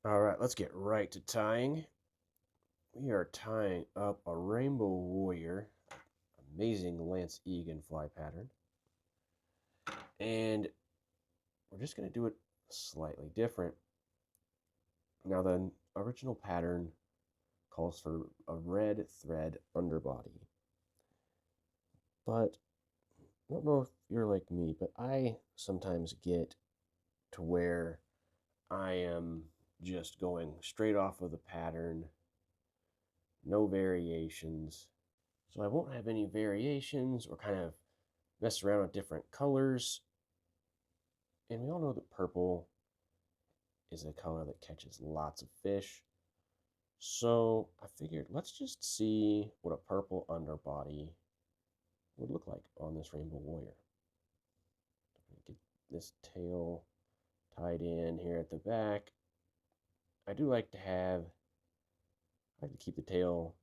All right, let's get right to tying. We are tying up a Rainbow Warrior, amazing Lance Egan fly pattern. And we're just going to do it slightly different. Now, the original pattern calls for a red thread underbody. But I don't know if you're like me, but I sometimes get to where I am just going straight off of the pattern, no variations. So I won't have any variations or kind of mess around with different colors. And we all know that purple is a color that catches lots of fish. So I figured let's just see what a purple underbody would look like on this Rainbow Warrior. Get this tail tied in here at the back. I do like to keep the tail,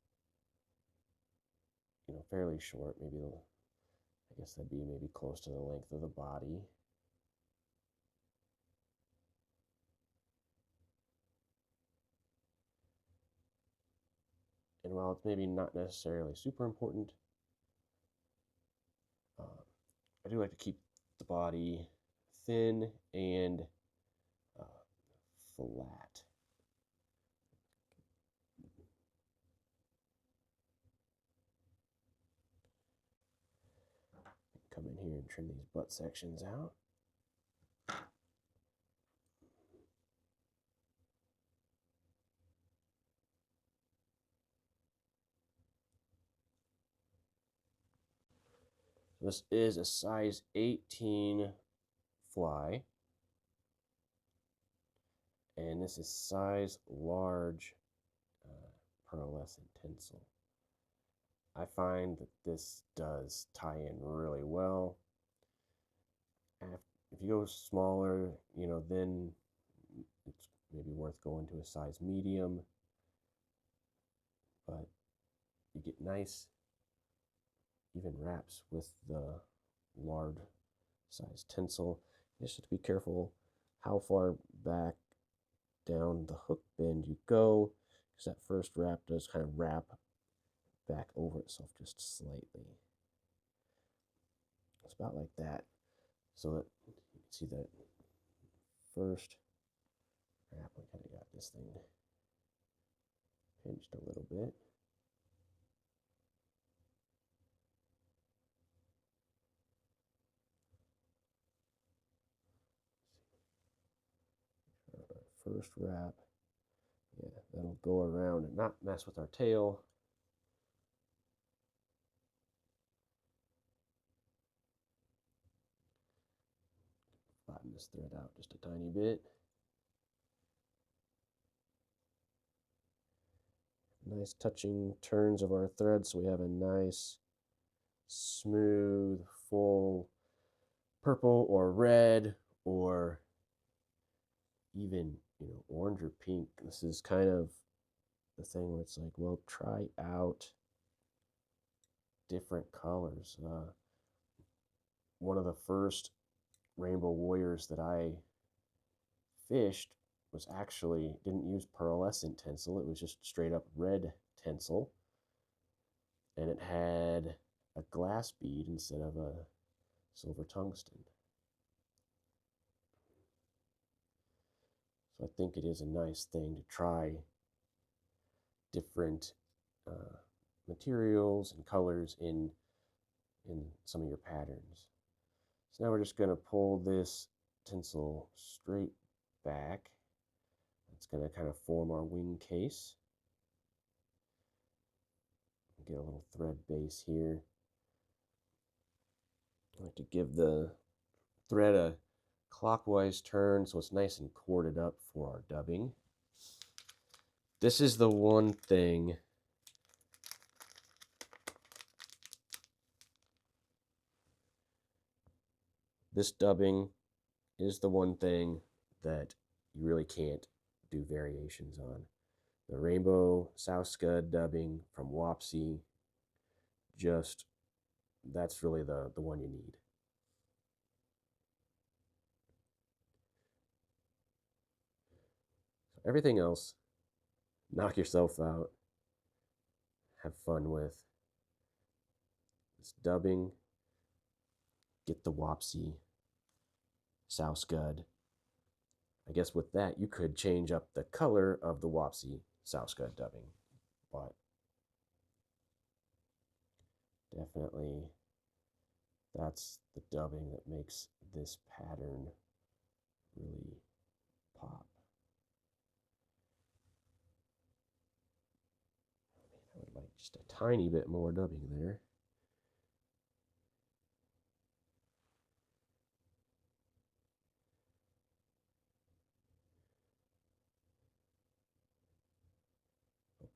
fairly short. Maybe, I guess that'd be maybe close to the length of the body. And while it's maybe not necessarily super important, I do like to keep the body thin and flat. Come in here and trim these butt sections out. This is a size 18 fly, and this is size large pearlescent tinsel. I find that this does tie in really well. If you go smaller, then it's maybe worth going to a size medium, but you get nice even wraps with the large size tinsel. You just have to be careful how far back down the hook bend you go, because that first wrap does kind of wrap back over itself just slightly. It's about like that. So that you can see that first wrap, we kind of got this thing pinched a little bit. First wrap, yeah, that'll go around and not mess with our tail. Flatten this thread out just a tiny bit. Nice touching turns of our thread, so we have a nice, smooth, full purple or red or even, orange or pink. This is kind of the thing where it's like, well, try out different colors. One of the first Rainbow Warriors that I fished was actually, didn't use pearlescent tinsel. It was just straight up red tinsel. And it had a glass bead instead of a silver tungsten. So I think it is a nice thing to try different materials and colors in some of your patterns. So now we're just going to pull this tinsel straight back. It's going to kind of form our wing case. Get a little thread base here. I like to give the thread a clockwise turn so it's nice and corded up for our dubbing. This is the one thing this dubbing is the one thing that you really can't do variations on. The Rainbow South Scud dubbing from Wapsi, that's really the one you need. So Everything else, knock yourself out. Have fun with. This dubbing, get the Wopsy, Sow Scud. I guess with that, you could change up the color of the Wopsy Sow Scud dubbing, but definitely that's the dubbing that makes this pattern really pop. I would like just a tiny bit more dubbing there.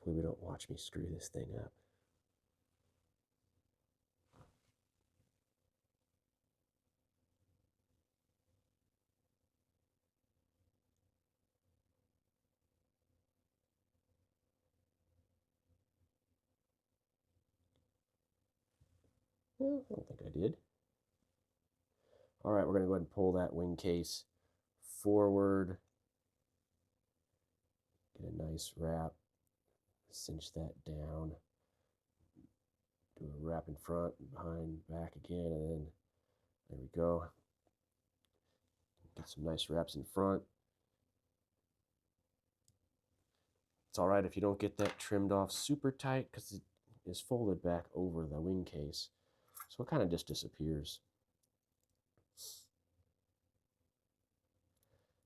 Hopefully we don't watch me screw this thing up. Well, I don't think I did. All right, we're going to go ahead and pull that wing case forward. Get a nice wrap. Cinch that down. Do a wrap in front, behind, back again, and then there we go. Get some nice wraps in front. It's all right if you don't get that trimmed off super tight because it is folded back over the wing case. So it kind of just disappears.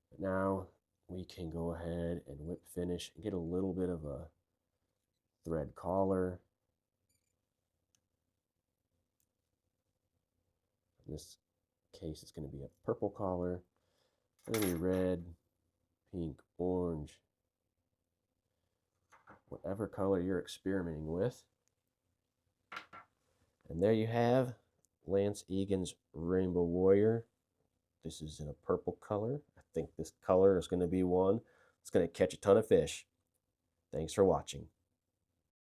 But now we can go ahead and whip finish and get a little bit of a thread collar. In this case, it's going to be a purple collar. Maybe red, pink, orange, whatever color you're experimenting with. And there you have Lance Egan's Rainbow Warrior. This is in a purple color. I think this color is going to be one that's going to catch a ton of fish. Thanks for watching.